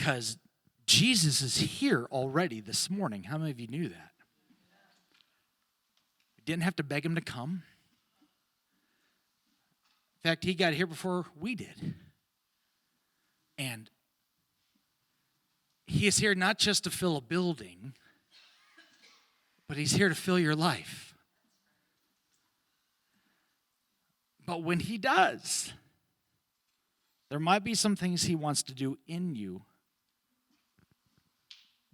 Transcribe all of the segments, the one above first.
Because Jesus is here already this morning. How many of you knew that? We didn't have to beg him to come. In fact, he got here before we did. And he is here not just to fill a building, but he's here to fill your life. But when he does, there might be some things he wants to do in you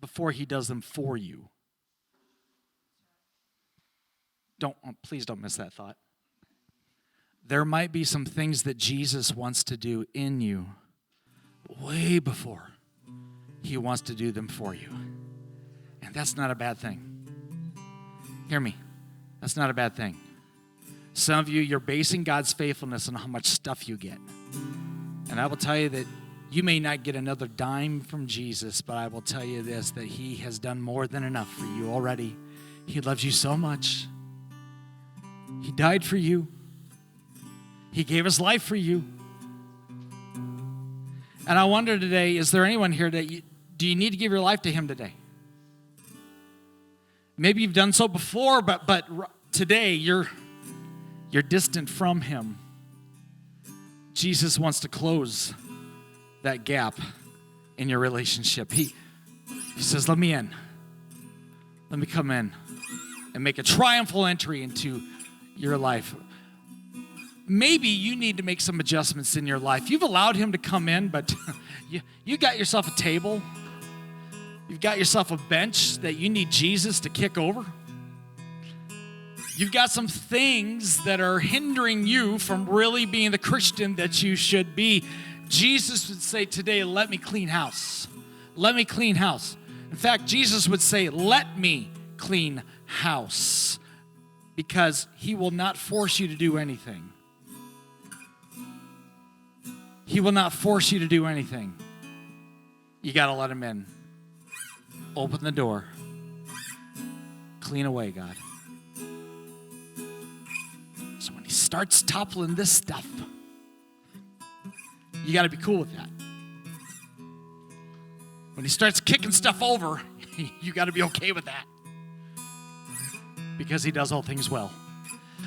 before he does them for you. Please don't miss that thought. There might be some things that Jesus wants to do in you way before he wants to do them for you. And that's not a bad thing. Hear me. That's not a bad thing. Some of you, you're basing God's faithfulness on how much stuff you get. And I will tell you that you may not get another dime from Jesus, but I will tell you this, that he has done more than enough for you already. He loves you so much. He died for you. He gave his life for you. And I wonder today, is there anyone here that do you need to give your life to him today? Maybe you've done so before, but today you're distant from him. Jesus wants to close that gap in your relationship. He says, let me in. Let me come in and make a triumphal entry into your life. Maybe you need to make some adjustments in your life. You've allowed him to come in, but you got yourself a table. You've got yourself a bench that you need Jesus to kick over. You've got some things that are hindering you from really being the Christian that you should be. Jesus would say today, let me clean house. Let me clean house. In fact, Jesus would say, let me clean house. Because he will not force you to do anything. He will not force you to do anything. You got to let him in. Open the door. Clean away, God. So when he starts toppling this stuff, you got to be cool with that. When he starts kicking stuff over, you got to be okay with that. Because he does all things well.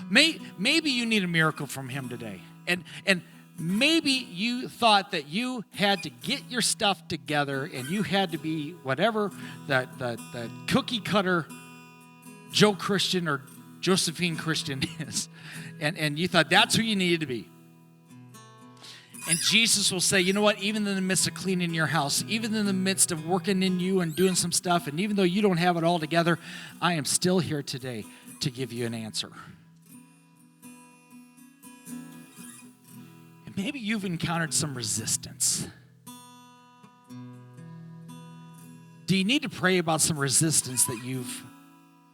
Maybe you need a miracle from him today. And maybe you thought that you had to get your stuff together and you had to be whatever the cookie cutter Joe Christian or Josephine Christian is. And you thought that's who you needed to be. And Jesus will say, you know what, even in the midst of cleaning your house, even in the midst of working in you and doing some stuff, and even though you don't have it all together, I am still here today to give you an answer. And maybe you've encountered some resistance. Do you need to pray about some resistance that you've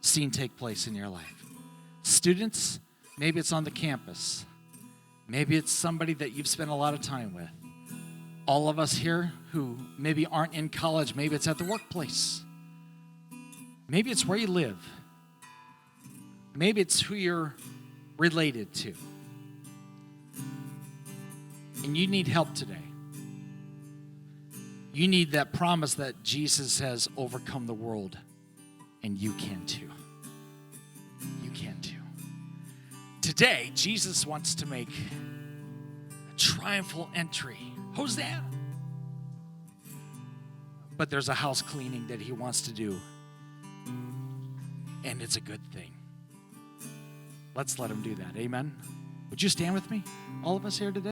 seen take place in your life? Students, maybe it's on the campus. Maybe it's somebody that you've spent a lot of time with. All of us here who maybe aren't in college, maybe it's at the workplace. Maybe it's where you live. Maybe it's who you're related to. And you need help today. You need that promise that Jesus has overcome the world, and you can too. You can too. Today, Jesus wants to make a triumphal entry. Hosanna. But there's a house cleaning that he wants to do. And it's a good thing. Let's let him do that. Amen. Would you stand with me? All of us here today?